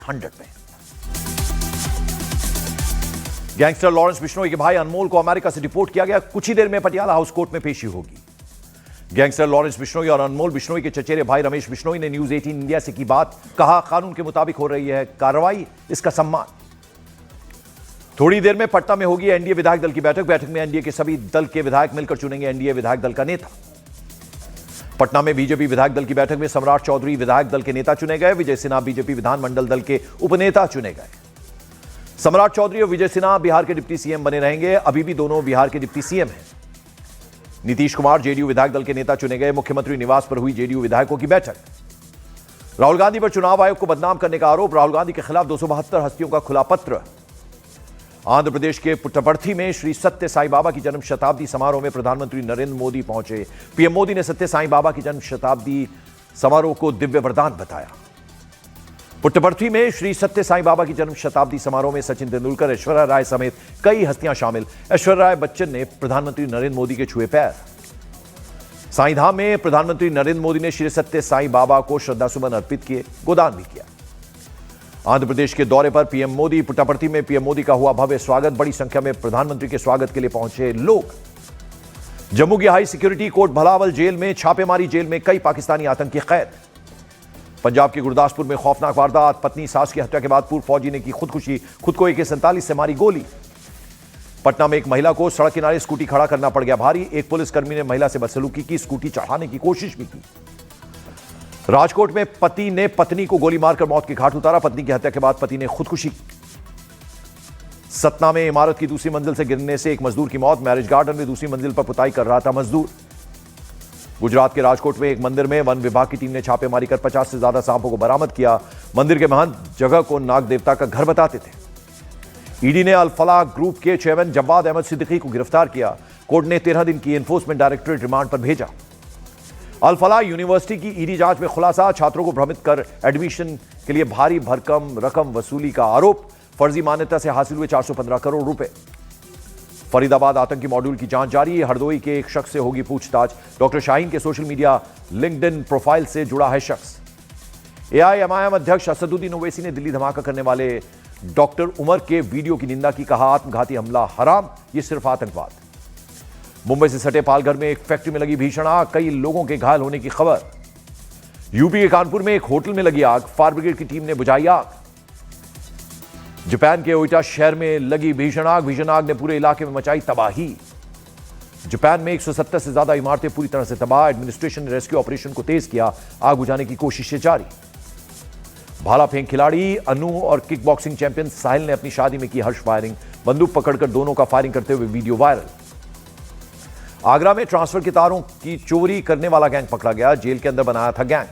100 में। Gangster Lawrence Bishnoi के भाई अनमोल को अमेरिका से डिपोर्ट किया गया। कुछ ही देर में पटियाला हाउस कोर्ट में पेशी होगी। गैंगस्टर लॉरेंस बिश्नोई और अनमोल बिश्नोई के चचेरे भाई रमेश बिश्नोई ने न्यूज 18 इंडिया से की बात। कहा, कानून के मुताबिक हो रही है कार्रवाई, इसका सम्मान। थोड़ी देर में पटना में होगी एनडीए विधायक दल की बैठक में एनडीए के सभी दल के विधायक मिलकर चुनेंगे एनडीए विधायक दल का नेता। पटना में बीजेपी विधायक दल की बैठक में सम्राट चौधरी विधायक दल के नेता चुने गए। विजय सिन्हा बीजेपी विधानमंडल दल के उपनेता चुने गए। सम्राट चौधरी और विजय सिन्हा बिहार के डिप्टी सीएम बने रहेंगे। अभी भी दोनों बिहार के डिप्टी सीएम हैं। नीतीश कुमार जेडीयू विधायक दल के नेता चुने गए। मुख्यमंत्री निवास पर हुई जेडीयू विधायकों की बैठक। राहुल गांधी पर चुनाव आयोग को बदनाम करने का आरोप। राहुल गांधी के खिलाफ 272 हस्तियों का खुला पत्र। आंध्र प्रदेश के पुट्टपर्थी में श्री सत्य साई बाबा की जन्म शताब्दी समारोह में प्रधानमंत्री नरेंद्र मोदी पहुंचे। पीएम मोदी ने सत्य साई बाबा की जन्म शताब्दी समारोह को दिव्य वरदान बताया। पुट्टपर्थी में श्री सत्य साई बाबा की जन्म शताब्दी समारोह में सचिन तेंदुलकर, ऐश्वर्या राय समेत कई हस्तियां शामिल। ऐश्वर्या राय बच्चन ने प्रधानमंत्री नरेंद्र मोदी के छुए पैर। साईधाम में प्रधानमंत्री नरेंद्र मोदी ने श्री सत्य साई बाबा को श्रद्धासुमन अर्पित किए, गोदान भी किया। आंध्र प्रदेश के दौरे पर पीएम मोदी। पुट्टपर्थी में पीएम मोदी का हुआ भव्य स्वागत। बड़ी संख्या में प्रधानमंत्री के स्वागत के लिए पहुंचे लोग। जम्मू की high security coat Bhalwal jail में छापेमारी। जेल में कई पाकिस्तानी आतंकी कैद। पंजाब के गुरदासपुर में खौफनाक वारदात। पत्नी सास की हत्या के बाद पूर्व फौजी ने की खुदकुशी। खुद को AK-47 से मारी गोली। पटना में एक महिला को सड़क किनारे स्कूटी खड़ा करना पड़ गया भारी। एक पुलिसकर्मी ने महिला से बदसलूकी की, स्कूटी चढ़ाने की कोशिश भी की। राजकोट में पति ने पत्नी को गोली मारकर मौत के घाट उतारा। पत्नी की हत्या के बाद पति ने खुदकुशी की। सतना में इमारत की दूसरी मंजिल से गिरने से एक मजदूर की मौत। मैरिज गार्डन में दूसरी मंजिल पर पुताई कर रहा था मजदूर। गुजरात के राजकोट में एक मंदिर में वन विभाग की टीम ने छापेमारी कर 50 से ज्यादा सांपों को बरामद किया। मंदिर के महंत जगह को नाग देवता का घर बताते थे। ईडी ने अल फलाह ग्रुप के चेयरमैन जवाद अहमद सिद्दीकी को गिरफ्तार किया। कोर्ट ने 13 दिन की एनफोर्समेंट डायरेक्टरेट रिमांड पर भेजा। अल फलाह यूनिवर्सिटी की ईडी जांच में खुलासा। छात्रों को भ्रमित कर एडमिशन के लिए भारी भरकम रकम वसूली का आरोप। फर्जी मान्यता से हासिल हुए 415 करोड़ रुपए। फरीदाबाद आतंकी मॉड्यूल की जांच जारी। हरदोई के एक शख्स से होगी पूछताछ। डॉक्टर शाहीन के सोशल मीडिया लिंक्डइन प्रोफाइल से जुड़ा है शख्स। AIMIM अध्यक्ष असदुद्दीन ओवैसी ने दिल्ली धमाका करने वाले डॉक्टर उमर के वीडियो की निंदा की। कहा, आत्मघाती हमला हराम, यह सिर्फ आतंकवाद। मुंबई से सटे पालघर में एक फैक्ट्री में लगी भीषण आग। कई लोगों के घायल होने की खबर। यूपी के कानपुर में एक होटल में लगी आग। फायर ब्रिगेड की टीम ने बुझाई आग। जापान के ओइटा शहर में लगी भीषण आग। भीषण आग ने पूरे इलाके में मचाई तबाही। जापान में 170 से ज्यादा इमारतें पूरी तरह से तबाह। एडमिनिस्ट्रेशन ने रेस्क्यू ऑपरेशन को तेज किया। आग बुझाने की कोशिशें जारी। भाला फेंक खिलाड़ी अनु और किक बॉक्सिंग चैंपियन साहिल ने अपनी शादी में की हर्ष फायरिंग। बंदूक पकड़कर दोनों का फायरिंग करते हुए वीडियो वायरल। आगरा में ट्रांसफर के तारों की चोरी करने वाला गैंग पकड़ा गया। जेल के अंदर बनाया था गैंग।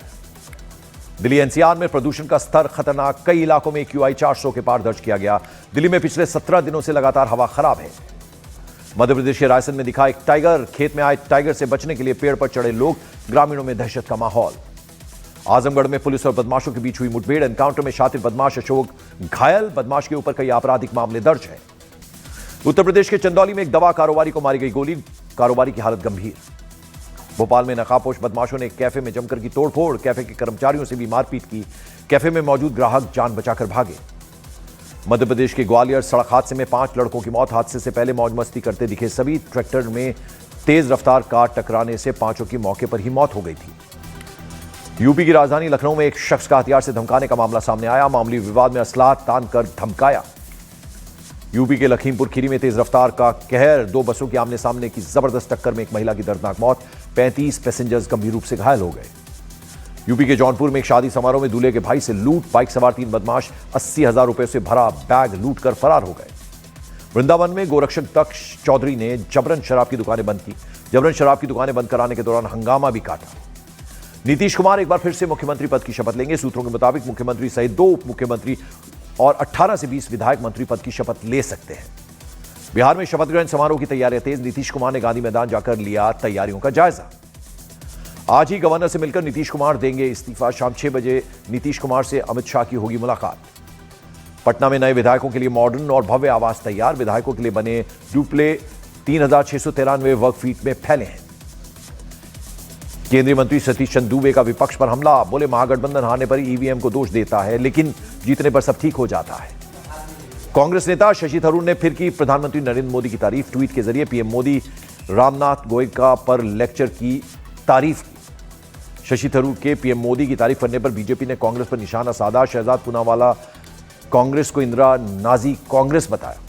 दिल्ली NCR में प्रदूषण का स्तर खतरनाक। कई इलाकों में AQI 400 के पार दर्ज किया गया। दिल्ली में पिछले 17 दिनों से लगातार हवा खराब है। मध्य प्रदेश के रायसेन में दिखा एक टाइगर। खेत में आए टाइगर से बचने के लिए पेड़ पर चढ़े लोग। ग्रामीणों में दहशत का माहौल। आजमगढ़ में पुलिस और बदमाशों के बीच हुई मुठभेड़। एनकाउंटर में शातिर बदमाश अशोक घायल। बदमाश के ऊपर कई आपराधिक मामले दर्ज हैं। उत्तर प्रदेश के चंदौली में एक दवा कारोबारी को मारी गई गोली। कारोबारी की हालत गंभीर। भोपाल में नकाबपोश बदमाशों ने एक कैफे में जमकर की तोड़फोड़। कैफे के कर्मचारियों से भी मारपीट की। कैफे में मौजूद ग्राहक जान बचाकर भागे। मध्य प्रदेश के ग्वालियर सड़क हादसे में 5 लड़कों की मौत। हादसे से पहले मौज मस्ती करते दिखे सभी। ट्रैक्टर में तेज रफ्तार कार टकराने से 5 की मौके पर ही मौत हो गई थी। यूपी की राजधानी लखनऊ में एक शख्स का हथियार से धमकाने का मामला सामने आया। मामूली विवाद में असलाह तान कर धमकाया। यूपी के लखीमपुर खीरी में तेज रफ्तार का कहर। 2 बसों की आमने सामने की जबरदस्त टक्कर में एक महिला की दर्दनाक मौत। 35 पैसेंजर्स गंभीर रूप से घायल हो गए। यूपी के जौनपुर में एक शादी समारोह में दूल्हे के भाई से लूट। बाइक सवार 3 बदमाश 80,000 रुपए से भरा बैग लूट कर फरार हो गए। वृंदावन में गोरक्षक दक्ष चौधरी ने जबरन शराब की दुकानें बंद की। जबरन शराब की दुकानें बंद कराने के दौरान हंगामा भी काटा। नीतीश कुमार एक बार फिर से मुख्यमंत्री पद की शपथ लेंगे। सूत्रों के मुताबिक मुख्यमंत्री सहित 2 उप मुख्यमंत्री और 18 से 20 विधायक मंत्री पद की शपथ ले सकते हैं। बिहार में शपथ ग्रहण समारोह की तैयारियां तेज। नीतीश कुमार ने गांधी मैदान जाकर लिया तैयारियों का जायजा। आज ही गवर्नर से मिलकर नीतीश कुमार देंगे इस्तीफा। शाम 6 बजे नीतीश कुमार से अमित शाह की होगी मुलाकात। पटना में नए विधायकों के लिए मॉडर्न और भव्य आवास तैयार। विधायकों के लिए बने डुप्ले 3693 वर्ग फीट में फैले हैं। केंद्रीय मंत्री सतीश चंद्र दूबे का विपक्ष पर हमला, बोले महागठबंधन हारने पर ईवीएम को दोष देता है, लेकिन जीतने पर सब ठीक हो जाता है। कांग्रेस नेता शशि थरूर ने फिर की प्रधानमंत्री नरेंद्र मोदी की तारीफ, ट्वीट के जरिए पीएम मोदी रामनाथ गोयनका पर लेक्चर की तारीफ की। शशि थरूर के पीएम मोदी की तारीफ करने पर बीजेपी ने कांग्रेस पर निशाना साधा। शहजाद पूनावाला कांग्रेस को इंदिरा नाजी कांग्रेस बताया।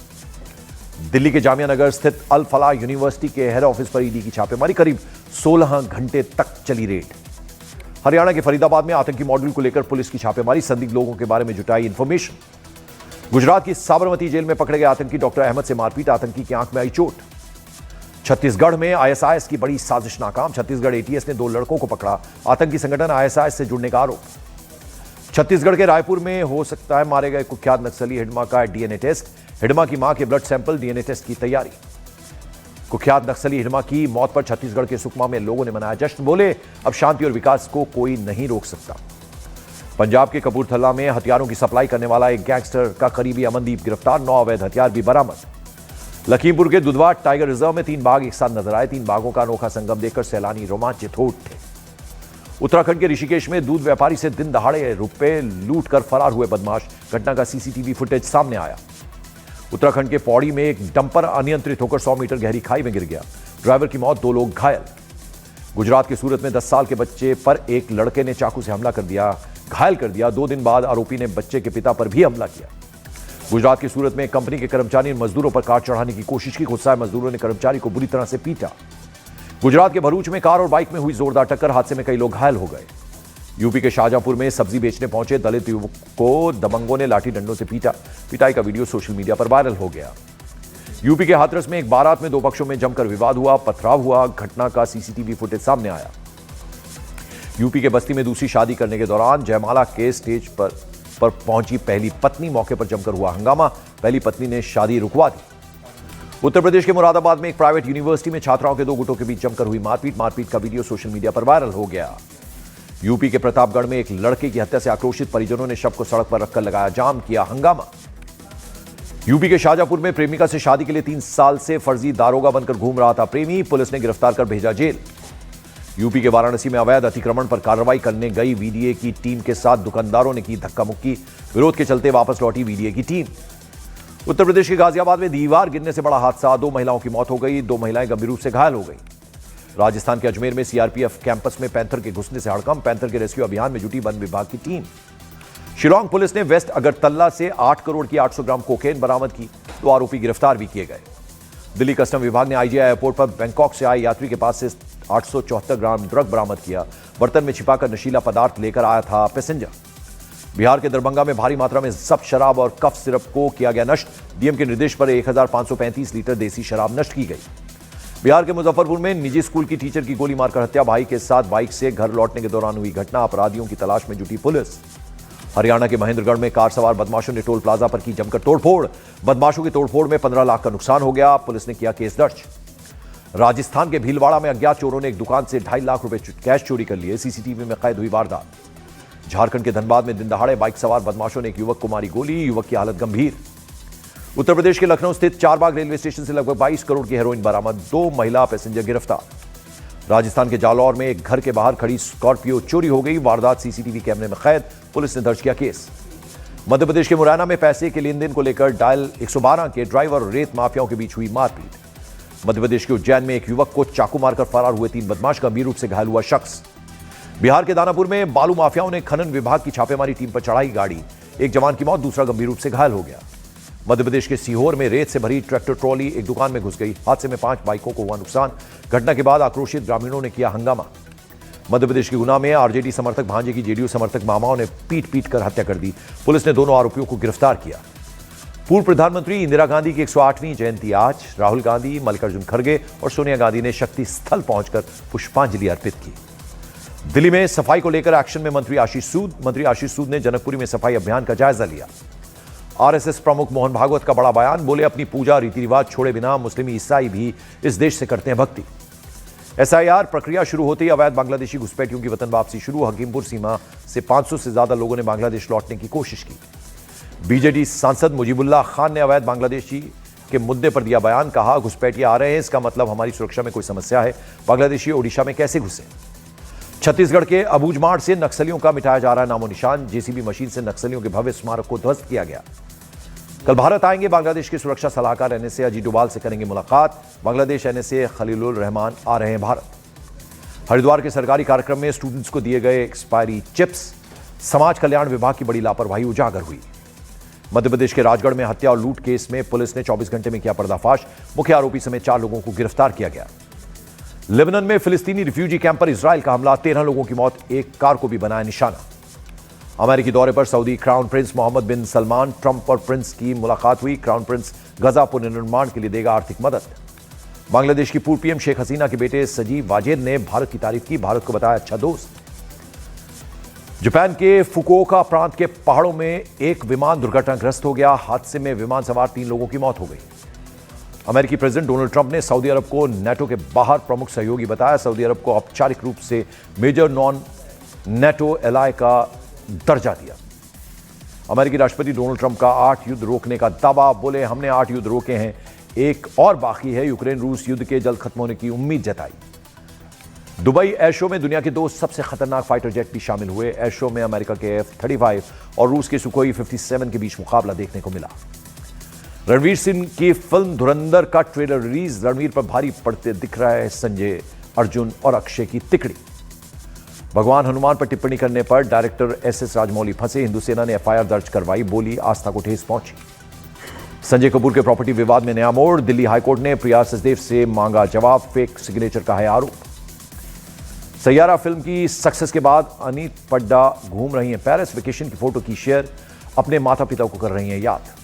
दिल्ली के जामिया नगर स्थित अल फलाह यूनिवर्सिटी के हेड ऑफिस पर ईडी की छापेमारी, करीब 16 घंटे तक चली रेड। हरियाणा के फरीदाबाद में आतंकी मॉड्यूल को लेकर पुलिस की छापेमारी, संदिग्ध लोगों के बारे में जुटाई इंफॉर्मेशन। गुजरात की साबरमती जेल में पकड़े गए आतंकी डॉक्टर अहमद से मारपीट, आतंकी की आंख में आई चोट। छत्तीसगढ़ में आईएसआईएस की बड़ी साजिश नाकाम, छत्तीसगढ़ एटीएस ने 2 लड़कों को पकड़ा, आतंकी संगठन आईएसआईएस से जुड़ने का आरोप। छत्तीसगढ़ के रायपुर में हो सकता है मारे गए कुख्यात नक्सली हिडमा का डीएनए टेस्ट, हिडमा की मां के ब्लड सैंपल डीएनए टेस्ट की तैयारी। कुख्यात नक्सली हिडमा की मौत पर छत्तीसगढ़ के सुकमा में लोगों ने मनाया जश्न, बोले अब शांति और विकास को कोई नहीं रोक सकता। पंजाब के कपूरथला में हथियारों की सप्लाई करने वाला एक गैंगस्टर का करीबी अमनदीप गिरफ्तार, 9 अवैध हथियार भी बरामद। लखीमपुर के दुधवा टाइगर रिजर्व में 3 बाघ एक साथ नजर आए, 3 बाघों का अनोखा संगम देखकर सैलानी रोमांचित हो उठे। उत्तराखंड के ऋषिकेश में दूध व्यापारी से दिन दहाड़े रुपए लूट कर फरार हुए बदमाश, घटना का सीसीटीवी फुटेज सामने आया। उत्तराखंड के पौड़ी में एक डंपर अनियंत्रित होकर 100 मीटर गहरी खाई में गिर गया, ड्राइवर की मौत, 2 लोग घायल। गुजरात के सूरत में 10 साल के बच्चे पर एक लड़के ने चाकू से हमला कर दिया, घायल कर दिया। 2 दिन बाद आरोपी ने बच्चे के पिता पर भी हमला किया। गुजरात की सूरत में कंपनी के कर्मचारी ने मजदूरों पर कार चढ़ाने की कोशिश की, गुस्साए मजदूरों ने कर्मचारी को बुरी तरह से पीटा। गुजरात के भरूच में कार और बाइक में हुई जोरदार टक्कर, हादसे में कई लोग घायल हो गए। यूपी के शाहजहांपुर में सब्जी बेचने पहुंचे दलित युवक को दबंगों ने लाठी डंडों से पीटा, पिटाई का वीडियो सोशल मीडिया पर वायरल हो गया। यूपी के हाथरस में एक बारात में 2 पक्षों में जमकर विवाद हुआ, पथराव हुआ, घटना का सीसीटीवी फुटेज सामने आया। यूपी के बस्ती में दूसरी शादी करने के दौरान जयमाला के स्टेज पर पहुंची पहली पत्नी, मौके पर जमकर हुआ हंगामा, पहली पत्नी ने शादी रुकवा दी। उत्तर प्रदेश के मुरादाबाद में एक प्राइवेट यूनिवर्सिटी में छात्राओं के 2 गुटों के बीच जमकर हुई मारपीट का वीडियो सोशल मीडिया पर वायरल हो गया। यूपी के प्रतापगढ़ में एक लड़के की हत्या से आक्रोशित परिजनों ने शव को सड़क पर रखकर लगाया जाम, किया हंगामा। यूपी के शाहजहांपुर में प्रेमिका से शादी के लिए 3 साल से फर्जी दारोगा बनकर घूम रहा था प्रेमी, पुलिस ने गिरफ्तार कर भेजा जेल। यूपी के वाराणसी में अवैध अतिक्रमण पर कार्रवाई करने गई वीडीए की टीम के साथ दुकानदारों ने की धक्का मुक्की, विरोध के चलते वापस लौटी वीडीए की टीम। उत्तर प्रदेश के गाजियाबाद में दीवार गिरने से बड़ा हादसा, 2 महिलाओं की मौत हो गई, 2 महिलाएं गंभीर रूप से घायल हो गई। राजस्थान के अजमेर में सीआरपीएफ कैंपस में पैंथर के घुसने से हड़कंप, पैंथर के रेस्क्यू अभियान में जुटी वन विभाग की टीम। शिलांग पुलिस ने वेस्ट अगरतला से 8 करोड़ की 800 ग्राम कोकेन बरामद की, 2 आरोपी गिरफ्तार भी किए गए। दिल्ली कस्टम विभाग ने आईजीआई एयरपोर्ट पर बैंकॉक से आए यात्री के पास से 874 ग्राम ड्रग बरामद किया, बर्तन में छिपाकर नशीला पदार्थ लेकर आया था पैसेंजर। बिहार के दरभंगा में भारी मात्रा में जब्त शराब और कफ सिरप को किया गया नष्ट, डीएम के निर्देश पर 1535 लीटर देसी शराब नष्ट की गई। बिहार के मुजफ्फरपुर में निजी स्कूल की टीचर की गोली मारकर हत्या, भाई के साथ बाइक से घर लौटने के दौरान हुई घटना, अपराधियों की तलाश में जुटी पुलिस। हरियाणा के महेंद्रगढ़ में कार सवार बदमाशों ने टोल प्लाजा पर की जमकर तोड़फोड़, बदमाशों की तोड़फोड़ में 15 लाख का नुकसान हो गया, पुलिस ने किया केस दर्ज। राजस्थान के भीलवाड़ा में अज्ञात चोरों ने एक दुकान से 2.5 लाख रुपए कैश चोरी कर लिए, सीसीटीवी में कैद हुई वारदात। झारखंड के धनबाद में दिन दहाड़े बाइक सवार बदमाशों ने एक युवक को मारी गोली, युवक की हालत गंभीर। उत्तर प्रदेश के लखनऊ स्थित चारबाग रेलवे स्टेशन से लगभग 22 करोड़ की हेरोइन बरामद, 2 महिला पैसेंजर गिरफ्तार। राजस्थान के जालौर में एक घर के बाहर खड़ी स्कॉर्पियो चोरी हो गई, वारदात सीसीटीवी कैमरे में कैद, पुलिस ने दर्ज किया केस। मध्य प्रदेश के मुरैना में पैसे के लेन देन को लेकर डायल 112 के ड्राइवर और रेत माफियाओं के बीच हुई मारपीट। मध्य प्रदेश के उज्जैन में एक युवक को चाकू मारकर फरार हुए 3 बदमाश, गंभीर रूप से घायल हुआ शख्स। बिहार के दानापुर में बालू माफियाओं ने खनन विभाग की छापेमारी टीम पर चढ़ाई गाड़ी, एक जवान की मौत, दूसरा गंभीर रूप से घायल हो गया। मध्य प्रदेश के सीहोर में रेत से भरी ट्रैक्टर ट्रॉली एक दुकान में घुस गई, हादसे में 5 बाइकों को हुआ नुकसान, घटना के बाद आक्रोशित ग्रामीणों ने किया हंगामा। मध्य प्रदेश के गुना में आरजेडी समर्थक भांजे की जेडीयू समर्थक मामाओं ने पीट कर हत्या कर दी, पुलिस ने दोनों आरोपियों को गिरफ्तार किया। पूर्व प्रधानमंत्री इंदिरा गांधी की 108वीं जयंती आज, राहुल गांधी, मल्लिकार्जुन खड़गे और सोनिया गांधी ने शक्ति स्थल पहुंचकर पुष्पांजलि अर्पित की। दिल्ली में सफाई को लेकर एक्शन में मंत्री आशीष सूद ने जनकपुरी में सफाई अभियान का जायजा लिया। आरएसएस प्रमुख मोहन भागवत का बड़ा बयान, बोले अपनी पूजा रीति रिवाज छोड़े बिना मुस्लिम ईसाई भी इस देश से करते हैं भक्ति। एसआईआर प्रक्रिया शुरू होते ही अवैध बांग्लादेशी घुसपैठियों की वतन वापसी शुरू, हकीमपुर सीमा से 500 से ज्यादा लोगों ने बांग्लादेश लौटने की कोशिश की। बीजेडी सांसद मुजीबुल्लाह खान ने अवैध बांग्लादेशी के मुद्दे पर दिया बयान, कहा घुसपैठिए आ रहे हैं, इसका मतलब हमारी सुरक्षा में कोई समस्या है, बांग्लादेशी ओडिशा में कैसे घुसे। छत्तीसगढ़ के अबूझमाड़ से नक्सलियों का मिटाया जा रहा है नामो निशान। जेसीबी मशीन से नक्सलियों के भव्य स्मारक को ध्वस्त किया गया। कल भारत आएंगे बांग्लादेश के सुरक्षा सलाहकार एनएसए अजीत डोभाल से करेंगे मुलाकात। बांग्लादेश एनएसए खलीलुर रहमान आ रहे हैं भारत। हरिद्वार के सरकारी कार्यक्रम में स्टूडेंट्स को दिए गए एक्सपायरी चिप्स। समाज कल्याण विभाग की बड़ी लापरवाही उजागर हुई। मध्य प्रदेश के राजगढ़ में हत्या और लूट केस में पुलिस ने 24 घंटे में किया पर्दाफाश। मुख्य आरोपी समेत 4 लोगों को गिरफ्तार किया गया। लेबनान में फिलिस्तीनी रिफ्यूजी कैंप पर इजराइल का हमला, 13 लोगों की मौत, एक कार को भी बनाया निशाना। अमेरिकी दौरे पर सऊदी क्राउन प्रिंस मोहम्मद बिन सलमान, ट्रंप और प्रिंस की मुलाकात हुई। क्राउन प्रिंस गजा पुनर्निर्माण के लिए देगा आर्थिक मदद। बांग्लादेश की पूर्व पीएम शेख हसीना के बेटे सजीव वाजेद ने भारत की तारीफ की, भारत को बताया अच्छा दोस्त। जापान के फुकुओका प्रांत के पहाड़ों में एक विमान दुर्घटनाग्रस्त हो गया। हादसे में विमान सवार 3 लोगों की मौत हो गई। अमेरिकी प्रेसिडेंट डोनाल्ड ट्रंप ने सऊदी अरब को नेटो के बाहर प्रमुख सहयोगी बताया। सऊदी अरब को औपचारिक रूप से मेजर नॉन नेटो एलाय का दर्जा दिया। अमेरिकी राष्ट्रपति डोनाल्ड ट्रंप का 8 युद्ध रोकने का दावा, बोले हमने 8 युद्ध रोके हैं, एक और बाकी है। यूक्रेन रूस युद्ध के जल्द खत्म होने की उम्मीद जताई। दुबई एयर शो में दुनिया के 2 सबसे खतरनाक फाइटर जेट भी शामिल हुए। एयर शो में अमेरिका के F-35 और रूस के सुखोई 57 के बीच मुकाबला देखने को मिला। रणवीर सिंह की फिल्म धुरंधर का ट्रेलर रिलीज। रणवीर पर भारी पड़ते दिख रहा है संजय, अर्जुन और अक्षय की तिकड़ी। भगवान हनुमान पर टिप्पणी करने पर डायरेक्टर SS राजमौली फंसे। हिंदू सेना ने FIR दर्ज करवाई, बोली आस्था को ठेस पहुंची। संजय कपूर के प्रॉपर्टी विवाद में नया मोड़। दिल्ली हाईकोर्ट ने प्रिया सचदेव से मांगा जवाब, फेक सिग्नेचर का है आरोप। सैयारा फिल्म की सक्सेस के बाद अनीत पड्डा घूम रही हैं पेरिस। वेकेशन की फोटो की शेयर, अपने माता पिता को कर रही हैं याद।